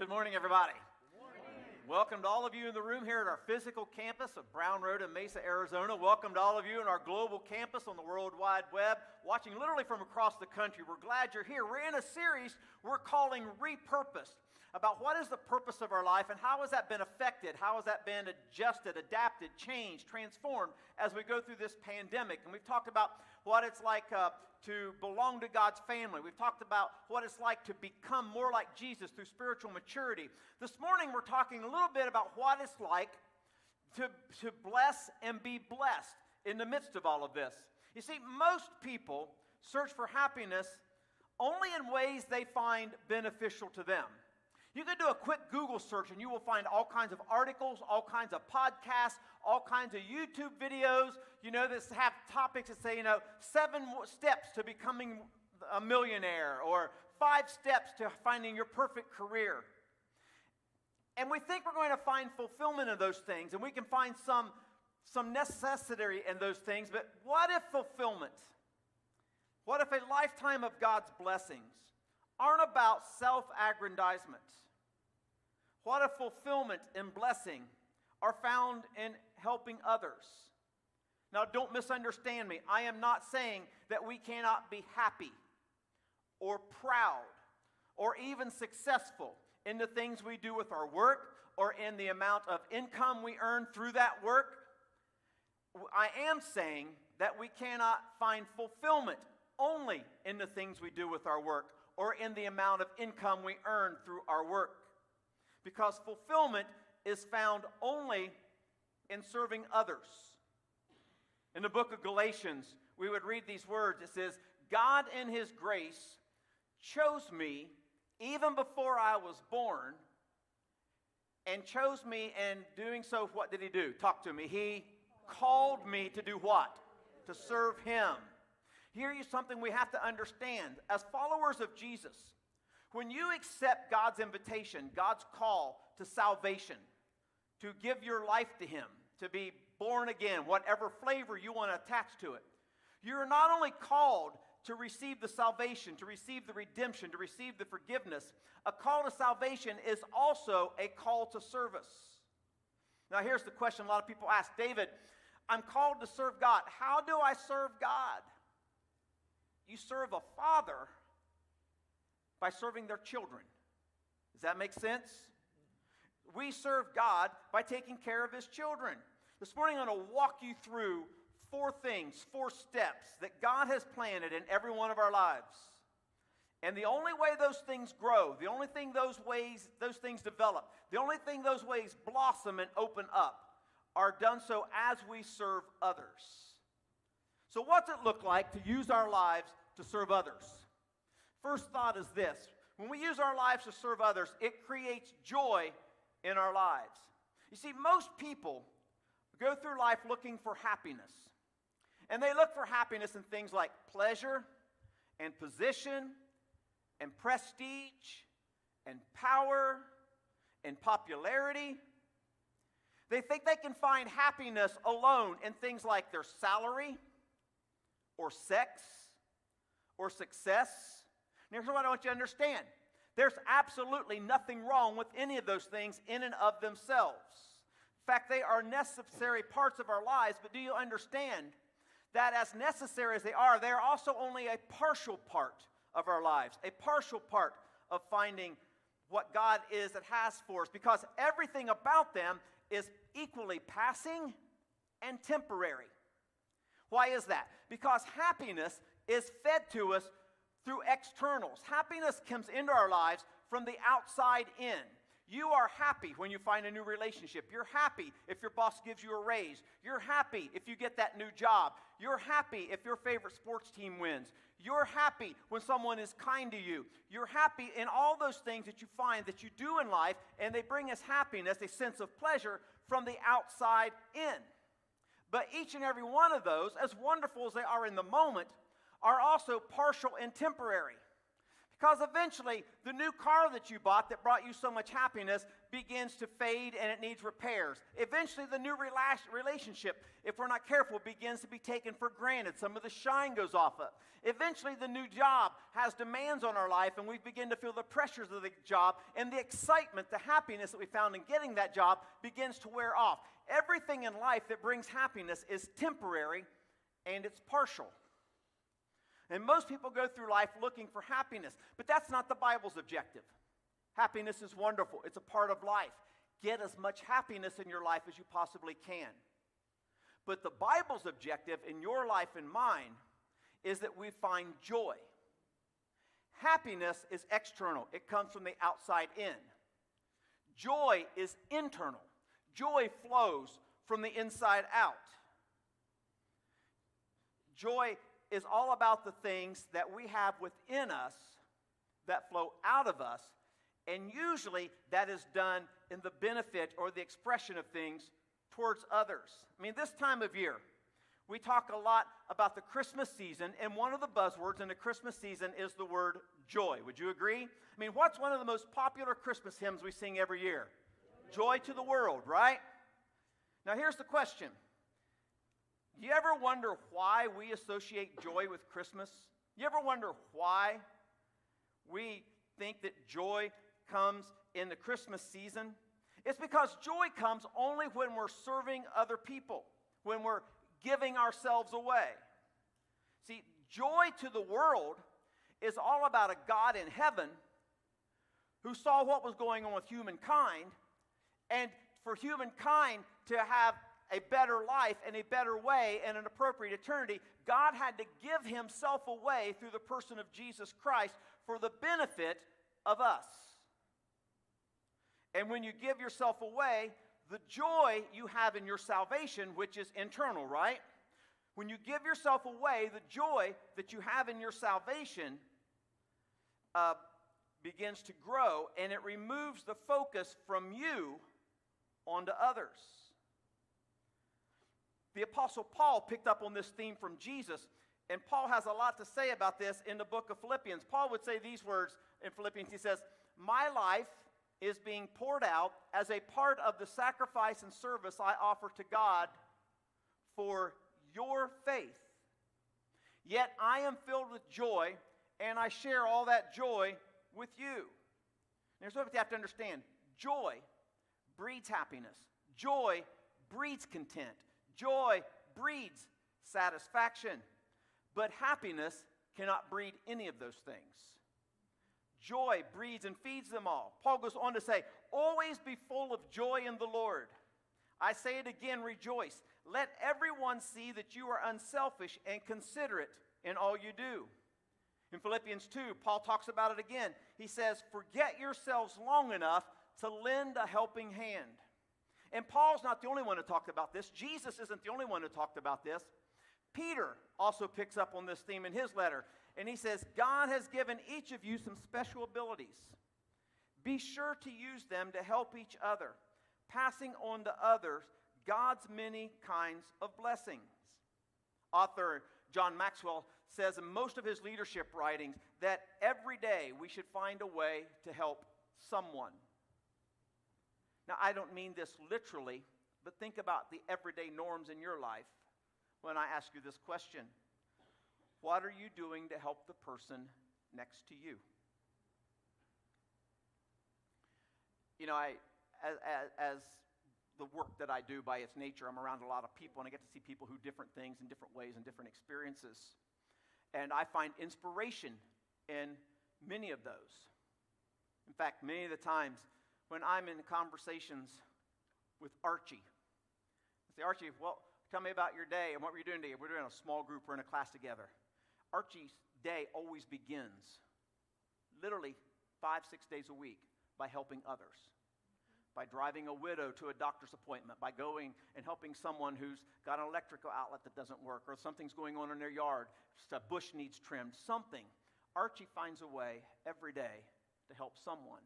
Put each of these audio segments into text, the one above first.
Good morning, everybody. Good morning. Welcome to all of you in the room here at our physical campus of Brown Road in Mesa, Arizona. Welcome to all of you in our global campus on the World Wide Web, watching literally from across the country. We're glad you're here. We're in a series we're calling Repurposed, about what is the purpose of our life and how has that been affected, how has that been adjusted, adapted, changed, transformed as we go through this pandemic. And we've talked about what it's like to belong to God's family. We've talked about what it's like to become more like Jesus through spiritual maturity. This morning we're talking a little bit about what it's like to bless and be blessed in the midst of all of this. You see, most people search for happiness only in ways they find beneficial to them. You can do a quick Google search and you will find all kinds of articles, all kinds of podcasts, all kinds of YouTube videos, that have topics that say, 7 steps to becoming a millionaire or 5 steps to finding your perfect career. And we think we're going to find fulfillment in those things, and we can find some necessity in those things, but what if fulfillment? What if a lifetime of God's blessings aren't about self-aggrandizement? What if fulfillment and blessing are found in helping others? Now, don't misunderstand me. I am not saying that we cannot be happy or proud or even successful in the things we do with our work or in the amount of income we earn through that work. I am saying that we cannot find fulfillment only in the things we do with our work or in the amount of income we earn through our work. Because fulfillment is found only in serving others. In the book of Galatians, we would read these words. It says, God in His grace chose me even before I was born, and chose me, and doing so, what did He do? Talk to me. He called me to do what? To serve Him. Here is something we have to understand. As followers of Jesus, when you accept God's invitation, God's call to salvation, to give your life to Him, to be born again, whatever flavor you want to attach to it, you're not only called to receive the salvation, to receive the redemption, to receive the forgiveness. A call to salvation is also a call to service. Now here's the question a lot of people ask. David, I'm called to serve God. How do I serve God? You serve a father by serving their children. Does that make sense? We serve God by taking care of His children. This morning I'm going to walk you through 4 things, 4 steps that God has planted in every one of our lives. And the only way those things grow, the only thing those things develop, the only thing those ways blossom and open up are done so as we serve others. So what's it look like to use our lives to serve others? First thought is this. When we use our lives to serve others, it creates joy in our lives. You see, most people go through life looking for happiness. And they look for happiness in things like pleasure and position and prestige and power and popularity. They think they can find happiness alone in things like their salary or sex or success. And here's what I want you to understand. There's absolutely nothing wrong with any of those things in and of themselves. In fact, they are necessary parts of our lives, but do you understand that as necessary as they are also only a partial part of our lives, a partial part of finding what God is that has for us, because everything about them is equally passing and temporary. Why is that? Because happiness is fed to us through externals. Happiness comes into our lives from the outside in. You are happy when you find a new relationship. You're happy if your boss gives you a raise. You're happy if you get that new job. You're happy if your favorite sports team wins. You're happy when someone is kind to you. You're happy in all those things that you find that you do in life, and they bring us happiness, a sense of pleasure from the outside in. But each and every one of those, as wonderful as they are in the moment, are also partial and temporary. Because eventually, the new car that you bought that brought you so much happiness begins to fade and it needs repairs. Eventually, the new relationship, if we're not careful, begins to be taken for granted. Some of the shine goes off it. Eventually, the new job has demands on our life, and we begin to feel the pressures of the job, and the excitement, the happiness that we found in getting that job begins to wear off. Everything in life that brings happiness is temporary, and it's partial. And most people go through life looking for happiness, but that's not the Bible's objective. Happiness is wonderful. It's a part of life. Get as much happiness in your life as you possibly can. But the Bible's objective in your life and mine is that we find joy. Happiness is external. It comes from the outside in. Joy is internal. Joy flows from the inside out. Joy is all about the things that we have within us that flow out of us, and usually that is done in the benefit or the expression of things towards others. I mean, this time of year, we talk a lot about the Christmas season, and one of the buzzwords in the Christmas season is the word joy. Would you agree? I mean, what's one of the most popular Christmas hymns we sing every year? Joy to the world, right? Now, here's the question. Do you ever wonder why we associate joy with Christmas? You ever wonder why we think that joy comes in the Christmas season? It's because joy comes only when we're serving other people, when we're giving ourselves away. See, joy to the world is all about a God in heaven who saw what was going on with humankind, and for humankind to have a better life and a better way and an appropriate eternity, God had to give himself away through the person of Jesus Christ for the benefit of us. And when you give yourself away, the joy you have in your salvation, which is internal, right? When you give yourself away, the joy that you have in your salvation begins to grow, and it removes the focus from you onto others. The Apostle Paul picked up on this theme from Jesus, and Paul has a lot to say about this in the book of Philippians. Paul would say these words in Philippians. He says, "My life is being poured out as a part of the sacrifice and service I offer to God for your faith. Yet I am filled with joy, and I share all that joy with you." And here's what you have to understand. Joy breeds happiness. Joy breeds content. Joy breeds satisfaction. But happiness cannot breed any of those things. Joy breeds and feeds them all. Paul goes on to say, "Always be full of joy in the Lord. I say it again, rejoice. Let everyone see that you are unselfish and considerate in all you do." In Philippians 2, Paul talks about it again. He says, "Forget yourselves long enough to lend a helping hand." And Paul's not the only one who talked about this. Jesus isn't the only one who talked about this. Peter also picks up on this theme in his letter. And he says, "God has given each of you some special abilities. Be sure to use them to help each other, passing on to others God's many kinds of blessings." Author John Maxwell says in most of his leadership writings that every day we should find a way to help someone. Now, I don't mean this literally, but think about the everyday norms in your life when I ask you this question. What are you doing to help the person next to you? You know, as the work that I do by its nature, I'm around a lot of people, and I get to see people who do different things in different ways and different experiences. And I find inspiration in many of those. In fact, many of the times when I'm in conversations with Archie, I say, Archie, well, tell me about your day and what were you doing today? We're doing a small group, we're in a class together. Archie's day always begins literally 5-6 days a week by helping others, by driving a widow to a doctor's appointment, by going and helping someone who's got an electrical outlet that doesn't work, or something's going on in their yard, just a bush needs trimmed, something. Archie finds a way every day to help someone.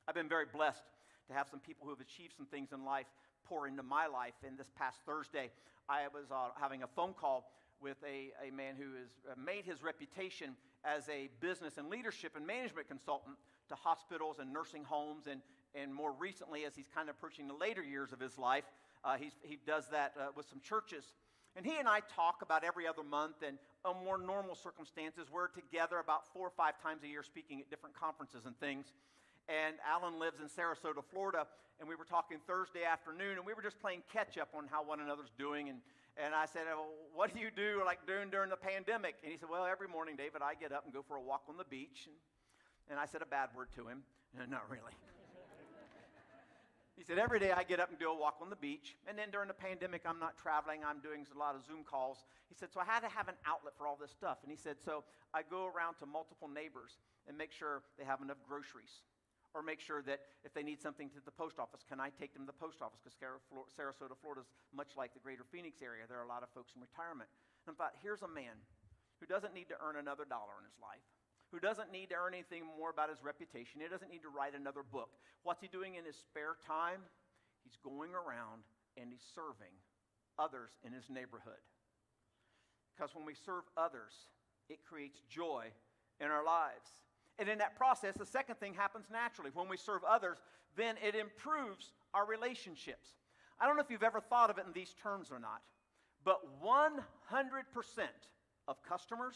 I've been very blessed to have some people who have achieved some things in life pour into my life. And this past Thursday, I was having a phone call with a man who has made his reputation as a business and leadership and management consultant to hospitals and nursing homes, and more recently, as he's kind of approaching the later years of his life, he does that with some churches. And he and I talk about every other month, and on more normal circumstances, we're together about 4 or 5 times a year speaking at different conferences and things. And Alan lives in Sarasota, Florida, and we were talking Thursday afternoon, and we were just playing catch-up on how one another's doing. And I said, oh, what do you do during the pandemic? And he said, well, every morning, David, I get up and go for a walk on the beach. And I said a bad word to him. Not really. He said, every day I get up and do a walk on the beach. And then during the pandemic, I'm not traveling. I'm doing a lot of Zoom calls. He said, so I had to have an outlet for all this stuff. And he said, so I go around to multiple neighbors and make sure they have enough groceries. Or make sure that if they need something to the post office, can I take them to the post office? Because Sarasota, Florida is much like the greater Phoenix area. There are a lot of folks in retirement. And I thought, here's a man who doesn't need to earn another dollar in his life, who doesn't need to earn anything more about his reputation. He doesn't need to write another book. What's he doing in his spare time? He's going around and he's serving others in his neighborhood. Because when we serve others, it creates joy in our lives. And in that process, the second thing happens naturally. When we serve others, then it improves our relationships. I don't know if you've ever thought of it in these terms or not, but 100% of customers,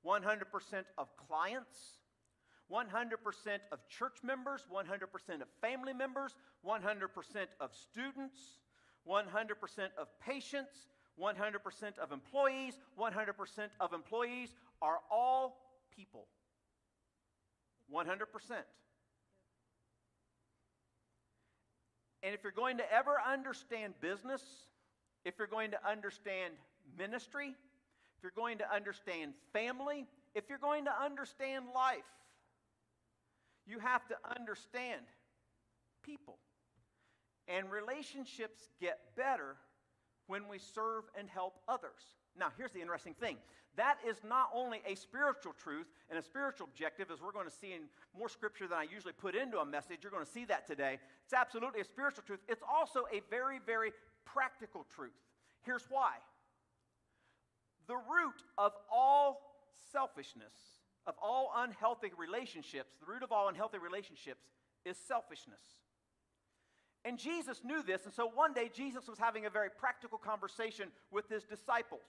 100% of clients, 100% of church members, 100% of family members, 100% of students, 100% of patients, 100% of employees, 100% of employees are all people. 100%. And if you're going to ever understand business, if you're going to understand ministry, if you're going to understand family, if you're going to understand life, you have to understand people. And relationships get better when we serve and help others. Now, here's the interesting thing. That is not only a spiritual truth and a spiritual objective, as we're going to see in more scripture than I usually put into a message. You're going to see that today. It's absolutely a spiritual truth. It's also a very, very practical truth. Here's why. The root of all selfishness, of all unhealthy relationships, the root of all unhealthy relationships is selfishness. And Jesus knew this, and so one day Jesus was having a very practical conversation with his disciples,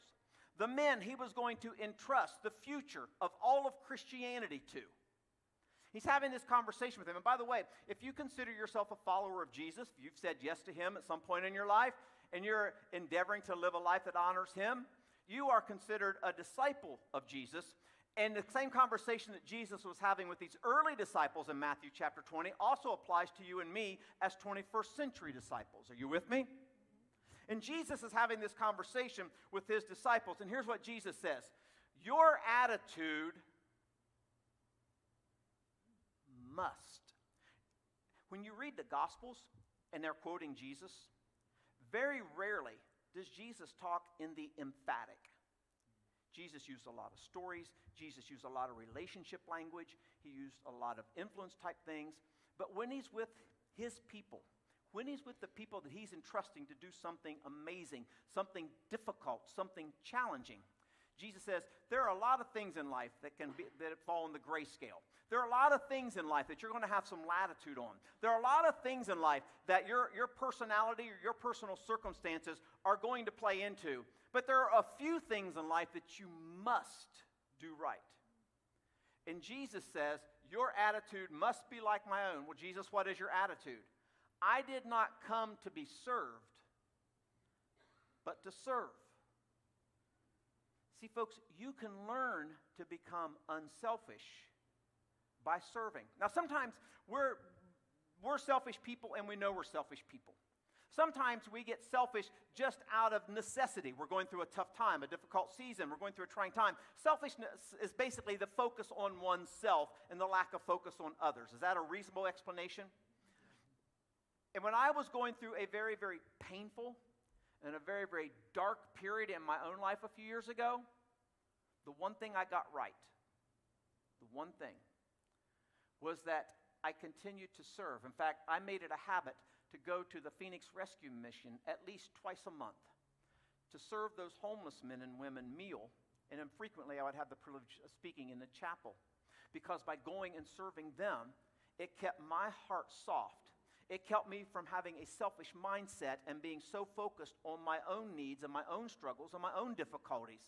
the men he was going to entrust the future of all of Christianity to. He's having this conversation with them. And by the way, if you consider yourself a follower of Jesus, if you've said yes to him at some point in your life, and you're endeavoring to live a life that honors him, you are considered a disciple of Jesus. And the same conversation that Jesus was having with these early disciples in Matthew chapter 20 also applies to you and me as 21st century disciples. Are you with me? And Jesus is having this conversation with his disciples. And here's what Jesus says. Your attitude must. When you read the Gospels and they're quoting Jesus, very rarely does Jesus talk in the emphatic. Jesus used a lot of stories. Jesus used a lot of relationship language. He used a lot of influence type things. But when he's with his people, when he's with the people that he's entrusting to do something amazing, something difficult, something challenging, Jesus says there are a lot of things in life that fall in the grayscale. There are a lot of things in life that you're going to have some latitude on. There are a lot of things in life that your personality or your personal circumstances are going to play into. But there are a few things in life that you must do right. And Jesus says, your attitude must be like my own. Well, Jesus, what is your attitude? I did not come to be served, but to serve. See, folks, you can learn to become unselfish by serving. Now, sometimes we're selfish people and we know we're selfish people. Sometimes we get selfish just out of necessity. We're going through a tough time, a difficult season. We're going through a trying time. Selfishness is basically the focus on oneself and the lack of focus on others. Is that a reasonable explanation? And when I was going through a very, very painful and a very, very dark period in my own life a few years ago, the one thing I got right, the one thing, was that I continued to serve. In fact, I made it a habit to go to the Phoenix Rescue Mission at least twice a month to serve those homeless men and women meal. And then frequently I would have the privilege of speaking in the chapel. Because by going and serving them, it kept my heart soft. It kept me from having a selfish mindset and being so focused on my own needs and my own struggles and my own difficulties.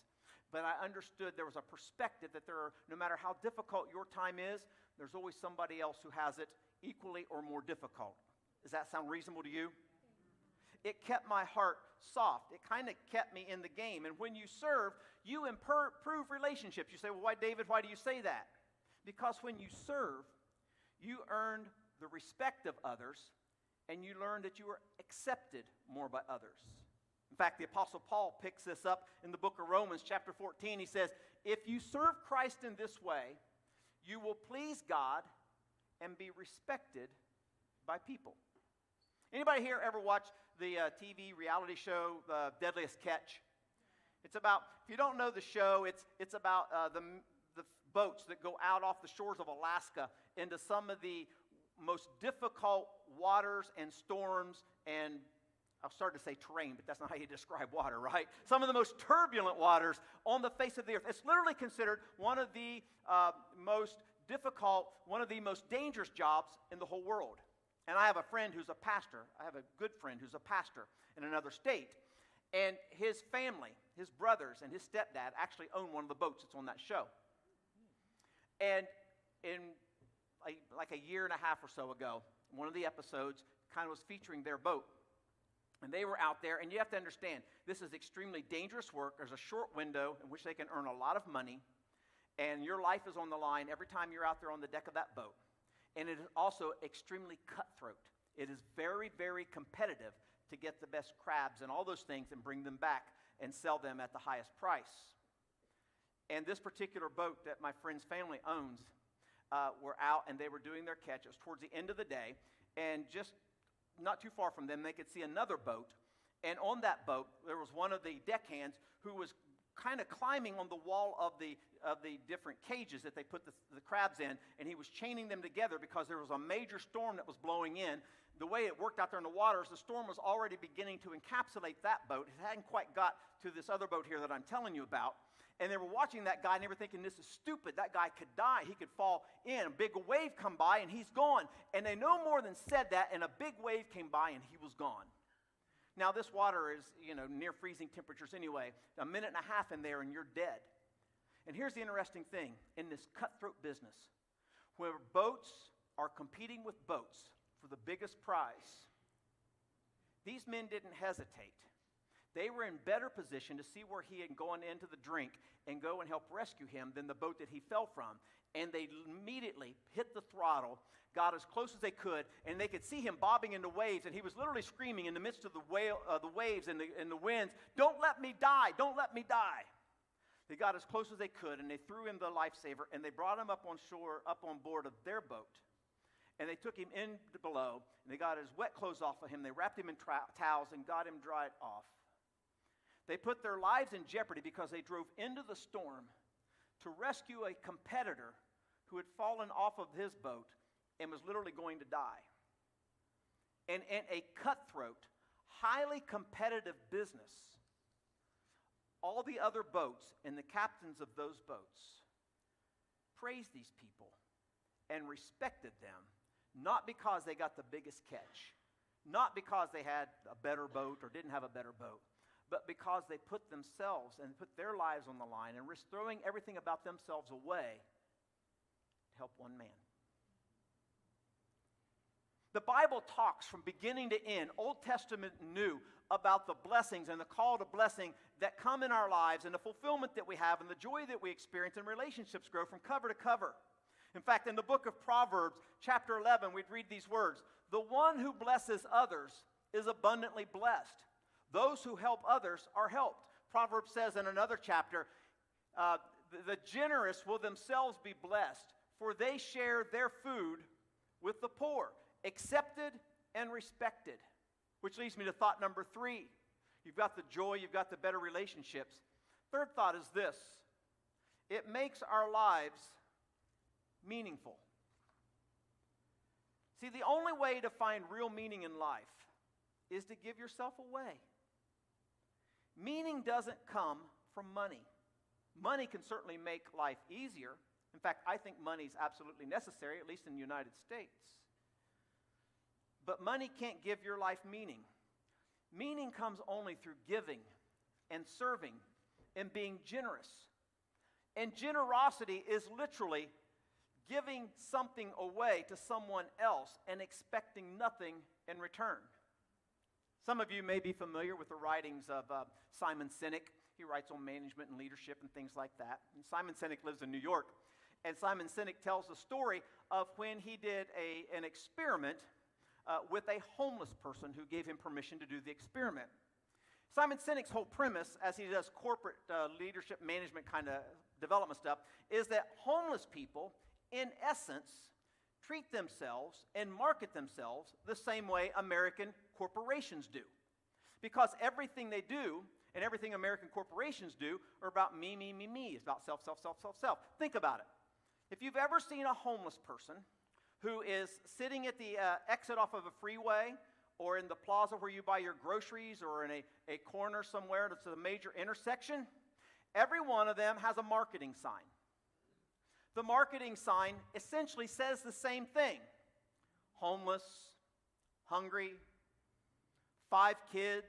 But I understood there was a perspective that no matter how difficult your time is, there's always somebody else who has it equally or more difficult. Does that sound reasonable to you? It kept my heart soft. It kind of kept me in the game. And when you serve, you improve relationships. You say, well, why, David, why do you say that? Because when you serve, you earned the respect of others, and you learn that you are accepted more by others. In fact, the Apostle Paul picks this up in the book of Romans, chapter 14. He says, if you serve Christ in this way, you will please God and be respected by people. Anybody here ever watch the TV reality show, The Deadliest Catch? It's about, if you don't know the show, it's about the boats that go out off the shores of Alaska into some of the most difficult waters and storms and I'll start to say terrain, but that's not how you describe water, right? Some of the most turbulent waters on the face of the earth. It's literally considered one of the most difficult, one of the most dangerous jobs in the whole world. And I have a friend who's a pastor. I have a good friend who's a pastor in another state. And his family, his brothers and his stepdad actually own one of the boats that's on that show. And in like a year and a half or so ago, one of the episodes kind of was featuring their boat. And they were out there, and you have to understand, this is extremely dangerous work. There's a short window in which they can earn a lot of money, and your life is on the line every time you're out there on the deck of that boat. And it is also extremely cutthroat. It is very, very competitive to get the best crabs and all those things and bring them back and sell them at the highest price. And this particular boat that my friend's family owns were out, and they were doing their catch. It was towards the end of the day, and just not too far from them, they could see another boat. And on that boat, there was one of the deckhands who was kind of climbing on the wall of the different cages that they put the crabs in, and he was chaining them together because there was a major storm that was blowing in. The way it worked out there in the waters, the storm was already beginning to encapsulate that boat. It hadn't quite got to this other boat here that I'm telling you about. And they were watching that guy, and they were thinking, this is stupid. That guy could die. He could fall in. A big wave come by, and he's gone. And they no more than said that, and a big wave came by, and he was gone. Now, this water is, near freezing temperatures anyway. A minute and a half in there, and you're dead. And here's the interesting thing. In this cutthroat business, where boats are competing with boats for the biggest prize, these men didn't hesitate. They were in better position to see where he had gone into the drink and go and help rescue him than the boat that he fell from. And they immediately hit the throttle, got as close as they could, and they could see him bobbing into waves, and he was literally screaming in the midst of the waves and the winds, "Don't let me die, don't let me die." They got as close as they could, and they threw him the lifesaver, and they brought him up on shore, up on board of their boat. And they took him in below, and they got his wet clothes off of him. They wrapped him in towels and got him dried off. They put their lives in jeopardy because they drove into the storm to rescue a competitor who had fallen off of his boat and was literally going to die. And in a cutthroat, highly competitive business, all the other boats and the captains of those boats praised these people and respected them, not because they got the biggest catch, not because they had a better boat or didn't have a better boat, but because they put themselves and put their lives on the line and risked throwing everything about themselves away to help one man. The Bible talks from beginning to end, Old Testament and New, about the blessings and the call to blessing that come in our lives and the fulfillment that we have and the joy that we experience and relationships grow from cover to cover. In fact, in the book of Proverbs, chapter 11, we'd read these words: "The one who blesses others is abundantly blessed. Those who help others are helped." Proverbs says in another chapter, "The generous will themselves be blessed, for they share their food with the poor." Accepted and respected. Which leads me to thought number 3. You've got the joy, you've got the better relationships. Third thought is this: it makes our lives meaningful. See, the only way to find real meaning in life is to give yourself away. Meaning doesn't come from money. Money can certainly make life easier. In fact, I think money is absolutely necessary, at least in the United States. But money can't give your life meaning. Meaning comes only through giving and serving and being generous. And generosity is literally giving something away to someone else and expecting nothing in return. Some of you may be familiar with the writings of Simon Sinek. He writes on management and leadership and things like that. And Simon Sinek lives in New York. And Simon Sinek tells the story of when he did an experiment with a homeless person who gave him permission to do the experiment. Simon Sinek's whole premise, as he does corporate leadership management kind of development stuff, is that homeless people, in essence, treat themselves and market themselves the same way American corporations do. Because everything they do and everything American corporations do are about me, me, me, me. It's about self, self, self, self, self. Think about it. If you've ever seen a homeless person who is sitting at the exit off of a freeway or in the plaza where you buy your groceries or in a corner somewhere that's a major intersection, every one of them has a marketing sign. The marketing sign essentially says the same thing: homeless, hungry, 5 kids,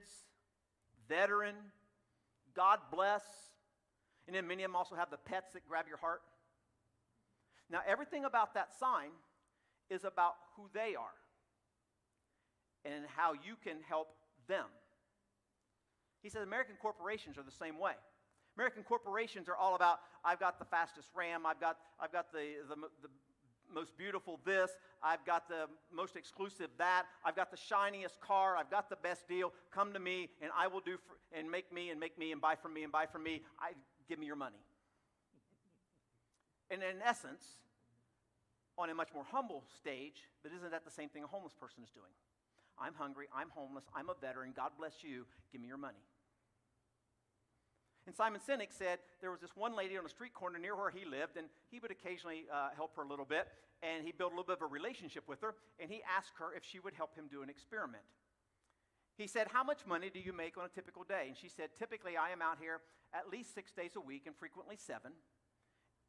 veteran, God bless, and then many of them also have the pets that grab your heart. Now, everything about that sign is about who they are and how you can help them. He says American corporations are the same way. American corporations are all about, I've got the fastest RAM, I've got the most beautiful this, I've got the most exclusive that, I've got the shiniest car, I've got the best deal, come to me and I will do and make me and buy from me and buy from me, give me your money. And in essence, on a much more humble stage, but isn't that the same thing a homeless person is doing? I'm hungry, I'm homeless, I'm a veteran, God bless you, give me your money. And Simon Sinek said there was this one lady on a street corner near where he lived, and he would occasionally help her a little bit, and he built a little bit of a relationship with her, and he asked her if she would help him do an experiment. He said, "How much money do you make on a typical day?" And she said, "Typically I am out here at least 6 days a week and frequently 7.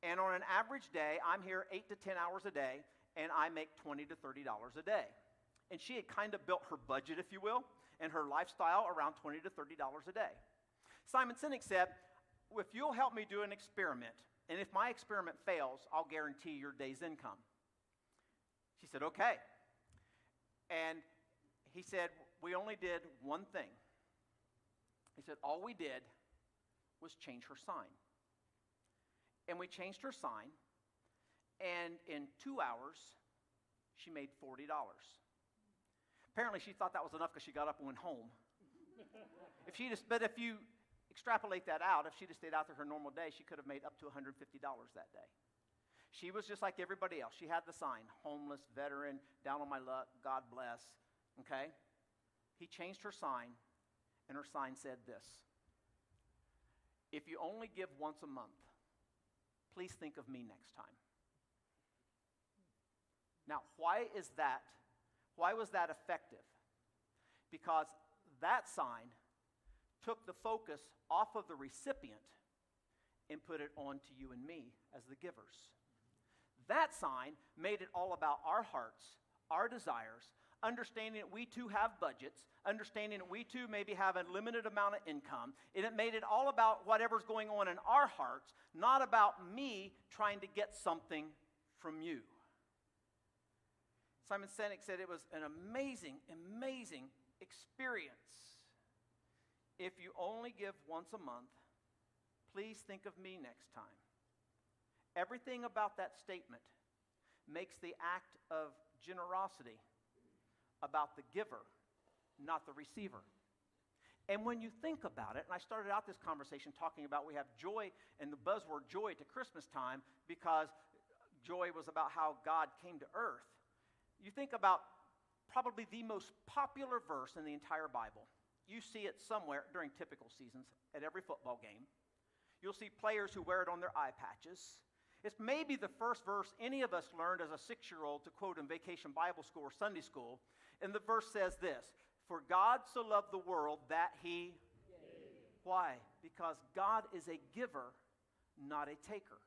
And on an average day, I'm here 8 to 10 hours a day, and I make $20 to $30 a day." And she had kind of built her budget, if you will, and her lifestyle around $20 to $30 a day. Simon Sinek said, "If you'll help me do an experiment, and if my experiment fails, I'll guarantee your day's income." She said, "Okay." And he said, "We only did one thing." He said, "All we did was change her sign." And we changed her sign, and in 2 hours, she made $40. Apparently, she thought that was enough because she got up and went home. But if you extrapolate that out, if she'd have stayed out there her normal day, she could have made up to $150 that day. She was just like everybody else. She had the sign, homeless, veteran, down on my luck, God bless, okay? He changed her sign, and her sign said this: "If you only give once a month, please think of me next time." Now, why was that effective? Because that sign took the focus off of the recipient and put it on to you and me as the givers. That sign made it all about our hearts, our desires, understanding that we too have budgets, understanding that we too maybe have a limited amount of income, and it made it all about whatever's going on in our hearts, not about me trying to get something from you. Simon Sinek said it was an amazing, amazing experience. If you only give once a month, please think of me next time. Everything about that statement makes the act of generosity about the giver, not the receiver. And when you think about it, and I started out this conversation talking about we have joy and the buzzword joy to Christmas time because joy was about how God came to earth. You think about probably the most popular verse in the entire Bible. You see it somewhere during typical seasons at every football game. You'll see players who wear it on their eye patches. It's maybe the first verse any of us learned as a 6-year-old to quote in vacation Bible school or Sunday school. And the verse says this, "For God so loved the world that he..." Why? Because God is a giver, not a taker.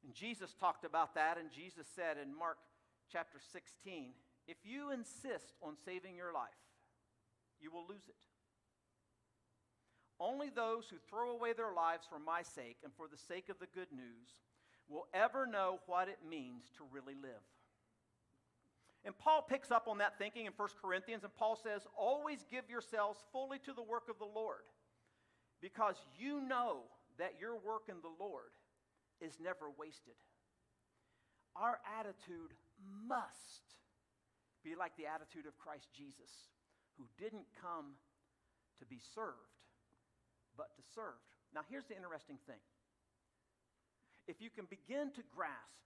And Jesus talked about that, and Jesus said in Mark chapter 16, "If you insist on saving your life, you will lose it. Only those who throw away their lives for my sake and for the sake of the good news will ever know what it means to really live." And Paul picks up on that thinking in 1 Corinthians, and Paul says, "Always give yourselves fully to the work of the Lord, because you know that your work in the Lord is never wasted." Our attitude must be like the attitude of Christ Jesus, who didn't come to be served, but to serve. Now, here's the interesting thing. If you can begin to grasp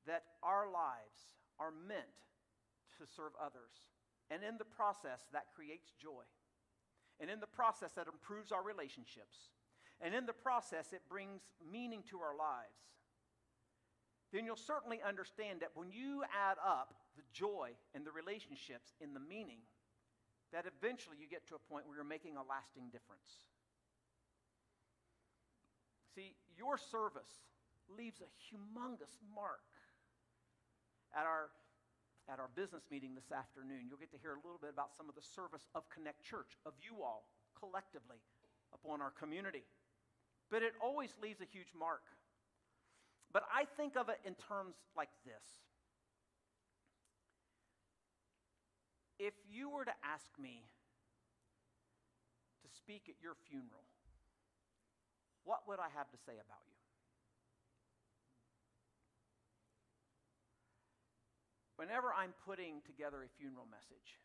that our lives are meant to serve others, and in the process that creates joy, and in the process that improves our relationships, and in the process it brings meaning to our lives, then you'll certainly understand that when you add up the joy and the relationships in the meaning, that eventually you get to a point where you're making a lasting difference. See, your service leaves a humongous mark. At our business meeting this afternoon, you'll get to hear a little bit about some of the service of Connect Church, of you all, collectively, upon our community. But it always leaves a huge mark. But I think of it in terms like this. If you were to ask me to speak at your funeral, what would I have to say about you? Whenever I'm putting together a funeral message,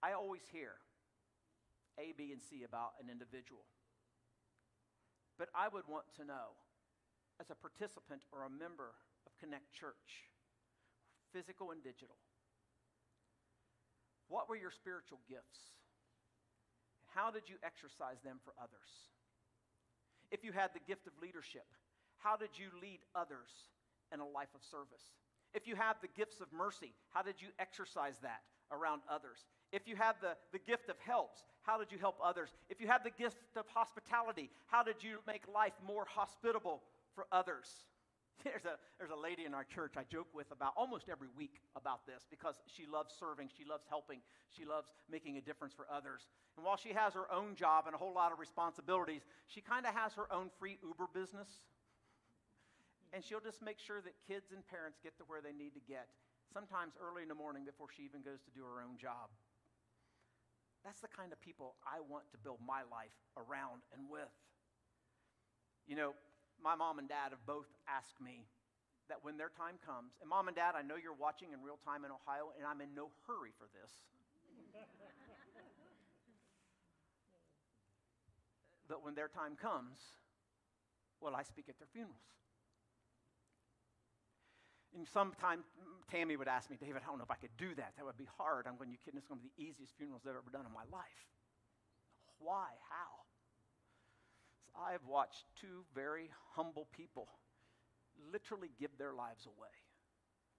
I always hear A, B, and C about an individual. But I would want to know, as a participant or a member of Connect Church, physical and digital, what were your spiritual gifts? How did you exercise them for others? If you had the gift of leadership, how did you lead others in a life of service? If you have the gifts of mercy, how did you exercise that around others? If you have the gift of helps, how did you help others? If you have the gift of hospitality, how did you make life more hospitable for others? There's a lady in our church I joke with about almost every week about this because she loves serving, she loves helping, she loves making a difference for others. And while she has her own job and a whole lot of responsibilities, she kind of has her own free Uber business. And she'll just make sure that kids and parents get to where they need to get, sometimes early in the morning before she even goes to do her own job. That's the kind of people I want to build my life around and with. You know, my mom and dad have both asked me that when their time comes, and Mom and Dad, I know you're watching in real time in Ohio, and I'm in no hurry for this. But when their time comes, will I speak at their funerals? And sometime Tammy would ask me, David, I don't know if I could do that. That would be hard. I'm going, you kidding? It's going to be the easiest funerals I've ever done in my life. Why? How? So I've watched two very humble people literally give their lives away,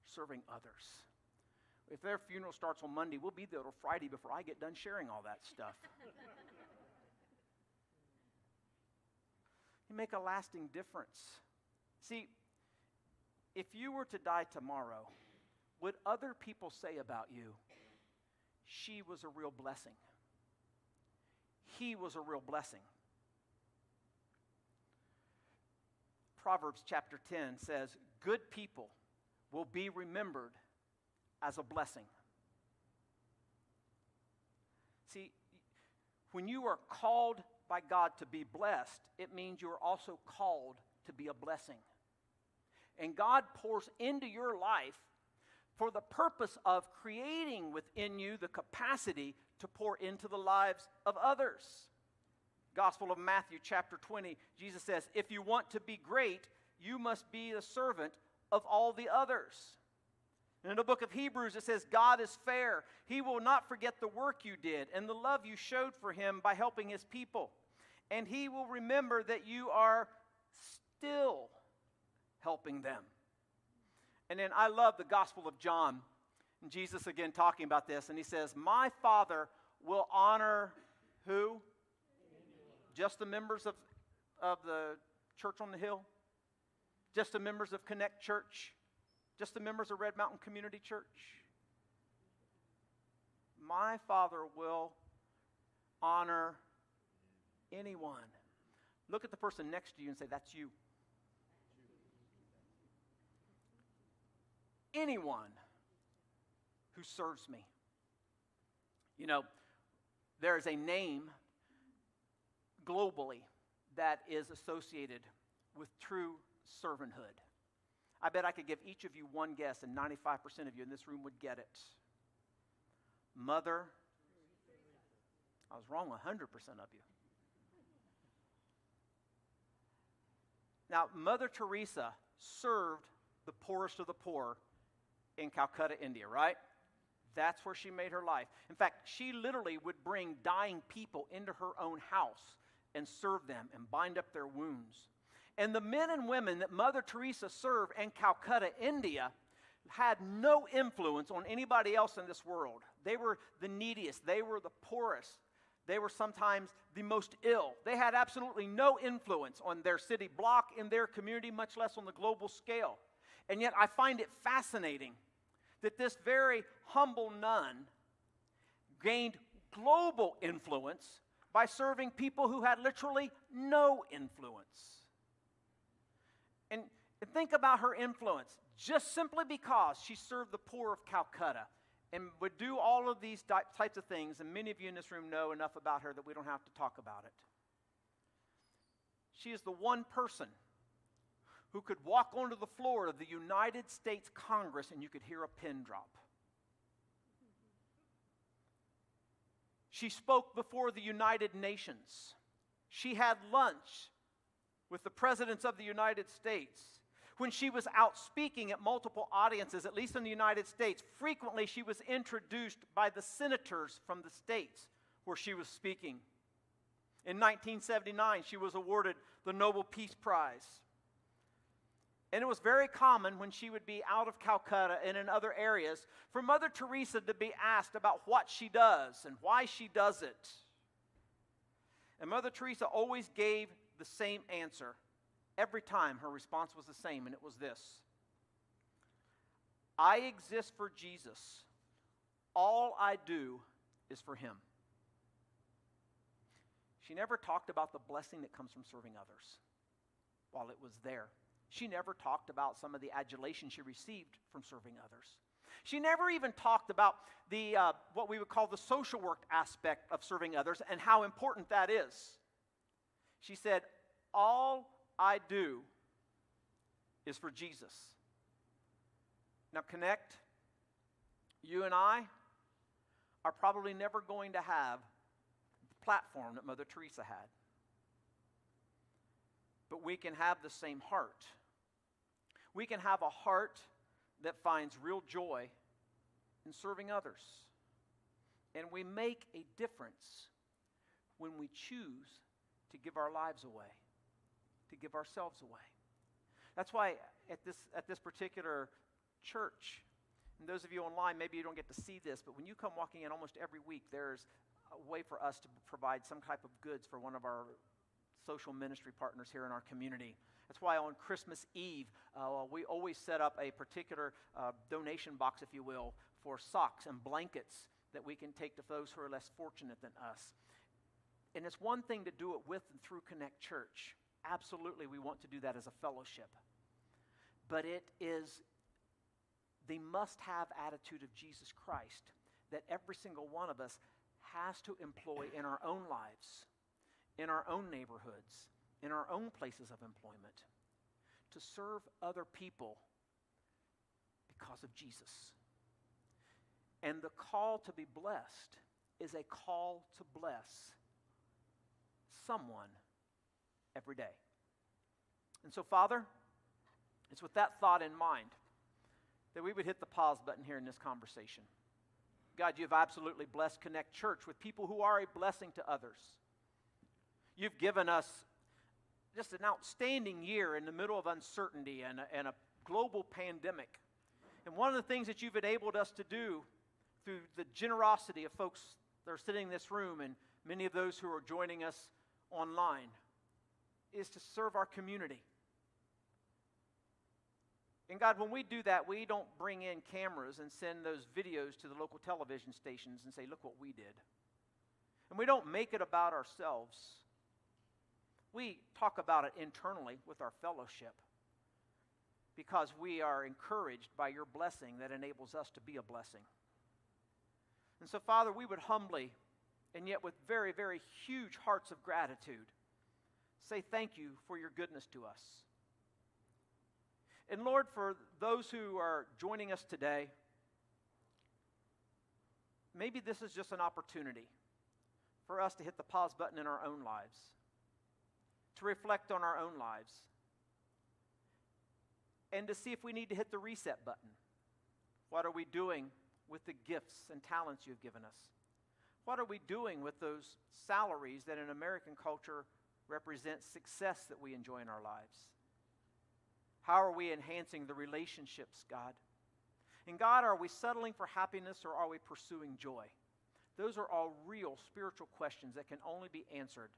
serving others. If their funeral starts on Monday, we'll be there till Friday before I get done sharing all that stuff. You make a lasting difference See, if you were to die tomorrow, would other people say about you, she was a real blessing? He was a real blessing. Proverbs chapter 10 says, good people will be remembered as a blessing. See, when you are called by God to be blessed, it means you are also called to be a blessing. And God pours into your life for the purpose of creating within you the capacity to pour into the lives of others. Gospel of Matthew chapter 20, Jesus says, if you want to be great, you must be the servant of all the others. And in the book of Hebrews, it says, God is fair. He will not forget the work you did and the love you showed for him by helping his people. And he will remember that you are still helping them. And then I love the Gospel of John. And Jesus again talking about this. And he says, my Father will honor who? Just the members of the church on the hill? Just the members of Connect Church? Just the members of Red Mountain Community Church? My Father will honor anyone. Look at the person next to you and say, that's you. Anyone who serves me. You know, there is a name globally that is associated with true servanthood. I bet I could give each of you one guess, and 95% of you in this room would get it. Mother. I was wrong 100% of you. Now, Mother Teresa served the poorest of the poor in Calcutta, India, right? That's where she made her life. In fact, she literally would bring dying people into her own house and serve them and bind up their wounds. And the men and women that Mother Teresa served in Calcutta, India, had no influence on anybody else in this world. They were the neediest. They were the poorest. They were sometimes the most ill. They had absolutely no influence on their city block, in their community, much less on the global scale. And yet I find it fascinating that this very humble nun gained global influence by serving people who had literally no influence. And think about her influence, just simply because she served the poor of Calcutta and would do all of these types of things, and many of you in this room know enough about her that we don't have to talk about it. She is the one person who could walk onto the floor of the United States Congress and you could hear a pin drop. She spoke before the United Nations. She had lunch with the presidents of the United States. When she was out speaking at multiple audiences, at least in the United States, frequently she was introduced by the senators from the states where she was speaking. In 1979, she was awarded the Nobel Peace Prize. And it was very common when she would be out of Calcutta and in other areas for Mother Teresa to be asked about what she does and why she does it. And Mother Teresa always gave the same answer. Every time her response was the same, and it was this: I exist for Jesus. All I do is for him. She never talked about the blessing that comes from serving others while it was there. She never talked about some of the adulation she received from serving others. She never even talked about the what we would call the social work aspect of serving others and how important that is. She said, all I do is for Jesus. Now, Connect, you and I are probably never going to have the platform that Mother Teresa had. But we can have the same heart. We can have a heart that finds real joy in serving others. And we make a difference when we choose to give our lives away, to give ourselves away. That's why at this particular church, and those of you online, maybe you don't get to see this, but when you come walking in almost every week, there's a way for us to provide some type of goods for one of our social ministry partners here in our community. That's why on Christmas Eve, we always set up a particular donation box, if you will, for socks and blankets that we can take to those who are less fortunate than us. And it's one thing to do it with and through Connect Church. Absolutely, we want to do that as a fellowship. But it is the must-have attitude of Jesus Christ that every single one of us has to employ in our own lives, in our own neighborhoods, in our own places of employment, to serve other people because of Jesus. And the call to be blessed is a call to bless someone every day. And so, Father, it's with that thought in mind that we would hit the pause button here in this conversation. God, you've absolutely blessed Connect Church with people who are a blessing to others. You've given us just an outstanding year in the middle of uncertainty and a global pandemic. And one of the things that you've enabled us to do through the generosity of folks that are sitting in this room and many of those who are joining us online is to serve our community. And God, when we do that, we don't bring in cameras and send those videos to the local television stations and say, look what we did. And we don't make it about ourselves. We talk about it internally with our fellowship because we are encouraged by your blessing that enables us to be a blessing. And so, Father, we would humbly, and yet with very, very huge hearts of gratitude, say thank you for your goodness to us. And Lord, for those who are joining us today, maybe this is just an opportunity for us to hit the pause button in our own lives, to reflect on our own lives, and to see if we need to hit the reset button. What are we doing with the gifts and talents you've given us? What are we doing with those salaries that in American culture represent success that we enjoy in our lives? How are we enhancing the relationships, God? And God, are we settling for happiness or are we pursuing joy? Those are all real spiritual questions that can only be answered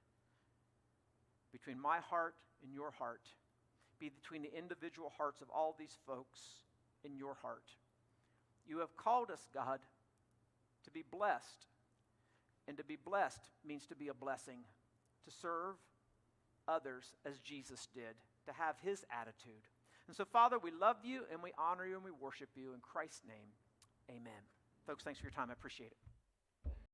between my heart and your heart, be between the individual hearts of all these folks in your heart. You have called us, God, to be blessed. And to be blessed means to be a blessing, to serve others as Jesus did, to have his attitude. And so, Father, we love you and we honor you and we worship you. In Christ's name, amen. Folks, thanks for your time. I appreciate it.